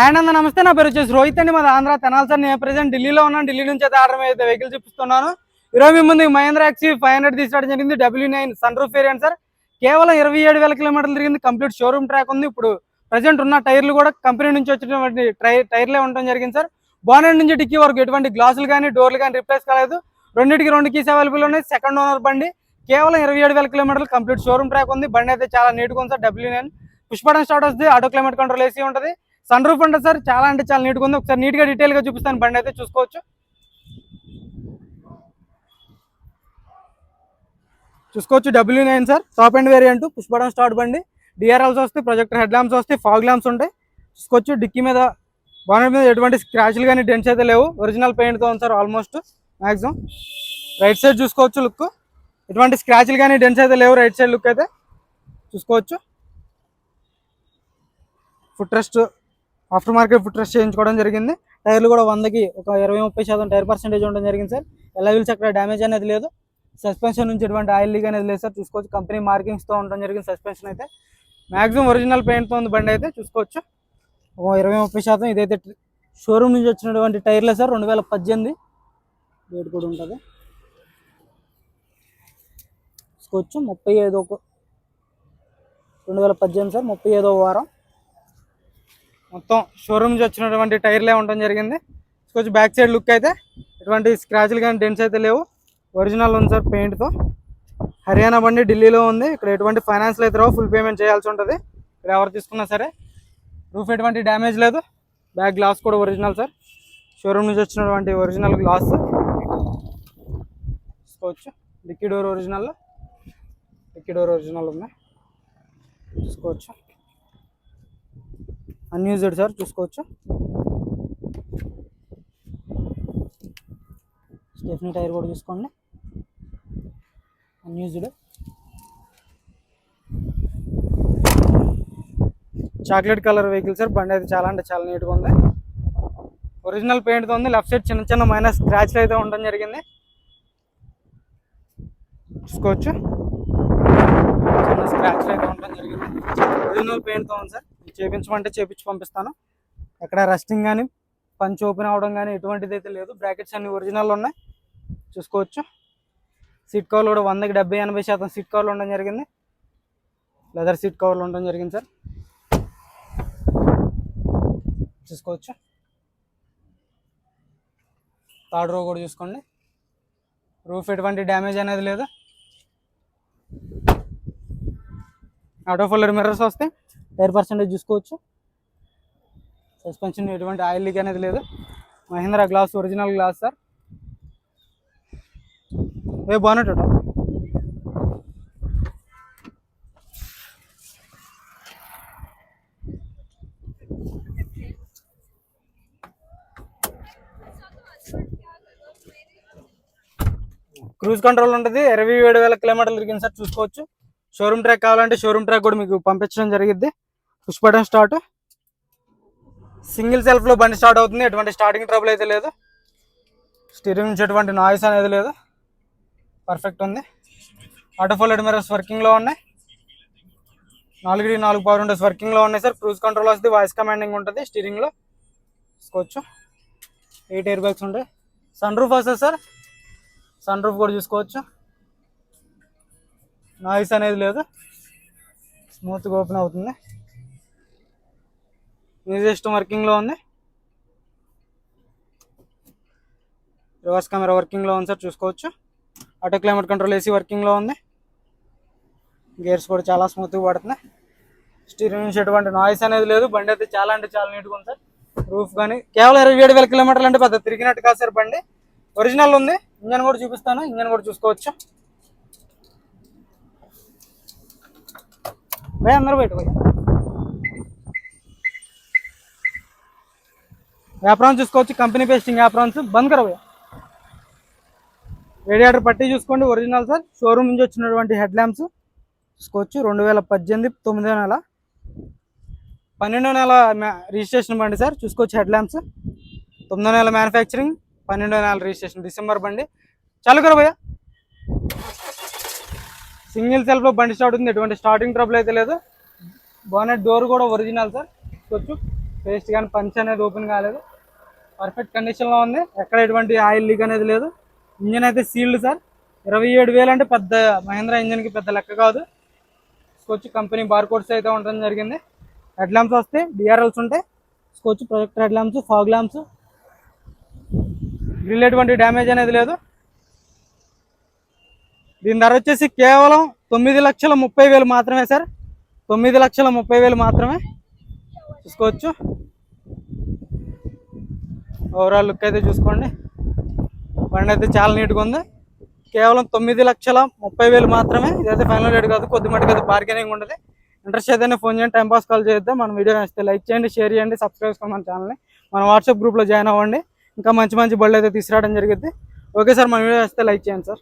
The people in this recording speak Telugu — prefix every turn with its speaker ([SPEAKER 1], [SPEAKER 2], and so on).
[SPEAKER 1] అండ్ అన్న నమస్తే, నా పేరు వచ్చేసి రోహిత్ అండి. మాది ఆంధ్ర తెనాలి సార్. నేను ప్రెసెంట్ ఢిల్లీలో ఉన్నాను. ఢిల్లీ నుంచి అయితే ఆర్డర్ అయితే వెహికల్ చూపిస్తున్నాను. ఈరోజు మీ ముందు మహేంద్ర ఎక్సీ 500 తీసుకోవడం జరిగింది. W9 sun roof variant sir. కేవలం 27,000 కిలోమీటర్లు తిరిగింది. కంప్లీట్ షోరూమ్ ట్రాక్ ఉంది. ఇప్పుడు ప్రజెంట్ ఉన్న టైర్లు కూడా కంపెనీ నుంచి వచ్చినటువంటి టైర్లే ఉండడం జరిగింది సార్. బోనెట్ నుంచి డిక్కీ వరకు ఎటువంటి గ్లాసులు కానీ డోర్లు కానీ రిప్లేస్ కాలేదు. రెండింటికి 2 కీస్ అవైలబుల్ ఉన్నాయి. సెకండ్ ఓనర్ బండి. కేవలం 27,000 కిలోమీటర్లు కంప్లీట్ షోరూమ్ ట్రాక్ ఉంది. బండి అయితే చాలా నీట్గా ఉంది sir. W9 push button start వస్తుంది. ఆటో క్లైమేట్ కంట్రోల్ ఏసీ ఉంటుంది. సన్ రూఫ్ ఉంటుంది సార్. చాలా అంటే చాలా నీట్గా ఉంది. ఒకసారి నీట్గా డీటెయిల్గా చూపిస్తాను. బండి అయితే చూసుకోవచ్చు. W9 sir. Top and variant push button start బండి. డిఆర్ఎల్స్ వస్తాయి, ప్రొజెక్టర్ హెడ్ ల్యాంప్స్ వస్తాయి, ఫాగ్ ల్యాంప్స్ ఉంటాయి. చూసుకోవచ్చు. డిక్కీ మీద బానెట్ మీద ఎటువంటి స్క్రాచ్లు కానీ డెంట్స్ అయితే లేవు. ఒరిజినల్ పెయింట్తో ఉంది sir almost maximum. Right side చూసుకోవచ్చు లుక్. ఎటువంటి స్క్రాచ్లు కానీ డెంట్స్ అయితే లేవు. రైట్ సైడ్ లుక్ అయితే చూసుకోవచ్చు. Foot rest after market foot rest చేయించుకోవడం జరిగింది. టైర్లు కూడా 100కి ఒక 20-30% టైర్ పర్సెంటేజ్ ఉండడం జరిగింది సార్. ఎలా వీల్స్ అక్కడ డ్యామేజ్ అనేది లేదు. సస్పెన్షన్ నుంచి ఎటువంటి ఆయిల్ లీక్ అనేది లేదు సార్. చూసుకోవచ్చు. కంపెనీ మార్కింగ్స్తో ఉండడం జరిగింది. సస్పెన్షన్ అయితే మ్యాక్సిమం ఒరిజినల్ పెయింట్తో ఉంది బండి అయితే చూసుకోవచ్చు. ఒక 20-30%. ఇదైతే షోరూమ్ నుంచి వచ్చినటువంటి టైర్లే సార్. 2018 డేట్ కూడా ఉంటుంది చూసుకోవచ్చు. 2018 సార్. 35వ వారం. మొత్తం షోరూమ్ నుంచి వచ్చినటువంటి టైర్లే ఉండడం జరిగింది. కొంచెం బ్యాక్ సైడ్ లుక్ అయితే ఎటువంటి స్క్రాచ్లు కానీ డెంట్స్ అయితే లేవు. ఒరిజినల్ ఉంది సార్ పెయింట్తో. హర్యానా బండి, ఢిల్లీలో ఉంది. ఇక్కడ ఎటువంటి ఫైనాన్స్లో అయితే రావు. ఫుల్ పేమెంట్ చేయాల్సి ఉంటుంది. ఇక్కడ ఎవరు తీసుకున్నా సరే. రూఫ్ ఎటువంటి డ్యామేజ్ లేదు. బ్యాక్ గ్లాస్ కూడా ఒరిజినల్ సార్. షోరూమ్ నుంచి వచ్చినటువంటి ఒరిజినల్ గ్లాస్ చూసుకోవచ్చు. డిక్కీ డోర్ ఒరిజినల్ ఉన్నాయి చూసుకోవచ్చు. Unused sir. చూసుకోవచ్చు. స్టెఫ్నీ టైర్ కూడా చూసుకోండి. Unused. Chocolate colour vehicle sir. బండి అయితే చాలా అంటే చాలా నీట్గా ఉంది. ఒరిజినల్ పెయింట్తో ఉంది. లెఫ్ట్ సైడ్ చిన్న చిన్న మైనస్ స్క్రాచ్లు అయితే ఉండడం జరిగింది చూసుకోవచ్చు. చిన్న స్క్రాచ్లు అయితే ఉండడం జరిగింది. ఒరిజినల్ పెయింట్తో ఉంది సార్. చేయించమంటే చేయించి పంపిస్తాను. ఎక్కడ రస్టింగ్ కానీ పంచ్ ఓపెన్ అవ్వడం కానీ ఎటువంటిది అయితే లేదు. బ్రాకెట్స్ అన్ని ఒరిజినల్ ఉన్నాయి చూసుకోవచ్చు. సీట్ కవర్లు కూడా 100కి 70-80% సీట్ కవర్లు ఉండడం జరిగింది. లెదర్ సీట్ కవర్లు ఉండడం జరిగింది సార్ చూసుకోవచ్చు. థర్డ్ రో కూడా చూసుకోండి. రూఫ్ ఎటువంటి డ్యామేజ్ అనేది లేదు. ఆటో ఫోల్డర్ మిర్రర్స్ వస్తాయి. టైర్ పర్సెంటేజ్ చూసుకోవచ్చు. సస్పెన్షన్ ఎటువంటి ఆయిల్ లీక్ అనేది లేదు. Mahindra glass original glass sir. Bonnet cruise control ఉంటుంది. 27,000 కిలోమీటర్లు తిరిగింది సార్ చూసుకోవచ్చు. షోరూమ్ ట్రాక్ కావాలంటే షోరూమ్ ట్రాక్ కూడా మీకు పంపించడం జరిగింది. Push button start. సింగిల్ సెల్ఫ్లో బండి స్టార్ట్ అవుతుంది. ఎటువంటి స్టార్టింగ్ ట్రబుల్ అయితే లేదు. స్టీరింగ్ నుంచి ఎటువంటి నాయిస్ అనేది లేదు. పర్ఫెక్ట్ ఉంది. ఆటో ఫోల్డర్ మిర్రర్స్ వర్కింగ్లో ఉన్నాయి. 4x4 పవర్ విండోస్ వర్కింగ్లో ఉన్నాయి సార్. క్రూజ్ కంట్రోల్ వస్తుంది. వాయిస్ కమాండింగ్ ఉంటుంది స్టీరింగ్లో చూసుకోవచ్చు. 8 ఎయిర్ బ్యాగ్స్ ఉంటాయి. సన్ రూఫ్ వస్తుంది సార్. సన్ రూఫ్ కూడా చూసుకోవచ్చు. నాయిస్ అనేది లేదు. స్మూత్గా ఓపెన్ అవుతుంది. మ్యూజిక్ సిస్టమ్ వర్కింగ్లో ఉంది. రివర్స్ కెమెరా వర్కింగ్లో ఉంది సార్ చూసుకోవచ్చు. ఆటో క్లైమేట్ కంట్రోల్ ఏసీ వర్కింగ్లో ఉంది. గేర్స్ కూడా చాలా స్మూత్గా పడుతున్నాయి. స్టీరింగ్ నుంచి ఎటువంటి నాయిస్ అనేది లేదు. బండి అయితే చాలా అంటే చాలా నీట్గా ఉంది సార్. రూఫ్ కానీ కేవలం 27,000 కిలోమీటర్లు అంటే పెద్ద తిరిగినట్టు కాదు సార్. బండి ఒరిజినల్ ఉంది. ఇంజన్ కూడా చూపిస్తాను. ఇంజన్ కూడా చూసుకోవచ్చు. అందరూ బయట యాప్రాన్స్ చూసుకోవచ్చు. కంపెనీ పేస్టింగ్ యాప్రాన్స్ బంద్ కర రేడియేటర్ పట్టి చూసుకోండి. Original sir. షోరూమ్ నుంచి వచ్చినటువంటి హెడ్ ల్యాంప్స్ చూసుకోవచ్చు. 2018 9వ నెల 12వ నెల రిజిస్ట్రేషన్ బండి సార్ చూసుకోవచ్చు. హెడ్ ల్యాంప్స్ 9వ నెల మ్యానుఫ్యాక్చరింగ్, 12వ నెల రిజిస్ట్రేషన్ డిసెంబర్ బండి. చాలు కర భయ్యా. సింగిల్ సెల్ఫ్లో బండి స్టార్ట్ ఉంది. ఎటువంటి స్టార్టింగ్ ట్రబుల్ అయితే లేదు. బోనెట్ డోర్ కూడా ఒరిజినల్ సార్ చూసుకోవచ్చు. పేస్ట్ కానీ పంచ్ అనేది ఓపెన్ కాలేదు, పర్ఫెక్ట్ కండిషన్లో ఉంది, ఎక్కడ ఎటువంటి ఆయిల్ లీక్ అనేది లేదు. ఇంజిన్ అయితే సీల్డ్ సార్. 27,000 అంటే పెద్ద మహేంద్ర ఇంజిన్కి పెద్ద లెక్క కాదు. స్కోచ్ కంపెనీ బార్ కోడ్స్ అయితే ఉండడం జరిగింది. హెడ్ ల్యాంప్స్ వస్తాయి, డిఆర్ఎల్స్ ఉంటాయి, స్కోచ్ projector head lamps, fog lamps, grill ఎటువంటి డ్యామేజ్ అనేది లేదు. దీని ధర వచ్చేసి కేవలం 9,30,000 మాత్రమే సార్. 9,30,000 మాత్రమే. చూసుకోవచ్చు. ఓవరాల్ లుక్ అయితే చూసుకోండి, బండి అయితే చాలా నీట్గా ఉంది. కేవలం 9,30,000 మాత్రమే. ఇదైతే ఫైనల్ రేట్ కాదు, కొద్ది మటుకు అయితే బార్గెనింగ్ ఉంటుంది. ఇంట్రెస్ట్ అయితేనే ఫోన్ చేయండి, టైంపాస్ కాల్ చేద్దాం. మన వీడియో నచ్చితే లైక్ చేయండి, షేర్ చేయండి, సబ్స్క్రైబ్ చేసుకోండి మన ఛానల్ని. మన వాట్సాప్ గ్రూప్లో జాయిన్ అవ్వండి, ఇంకా మంచి మంచి బళ్ళు అయితే తీసుకురావడం జరిగింది. ఓకే సార్, మన వీడియో నచ్చితే లైక్ చేయండి సార్.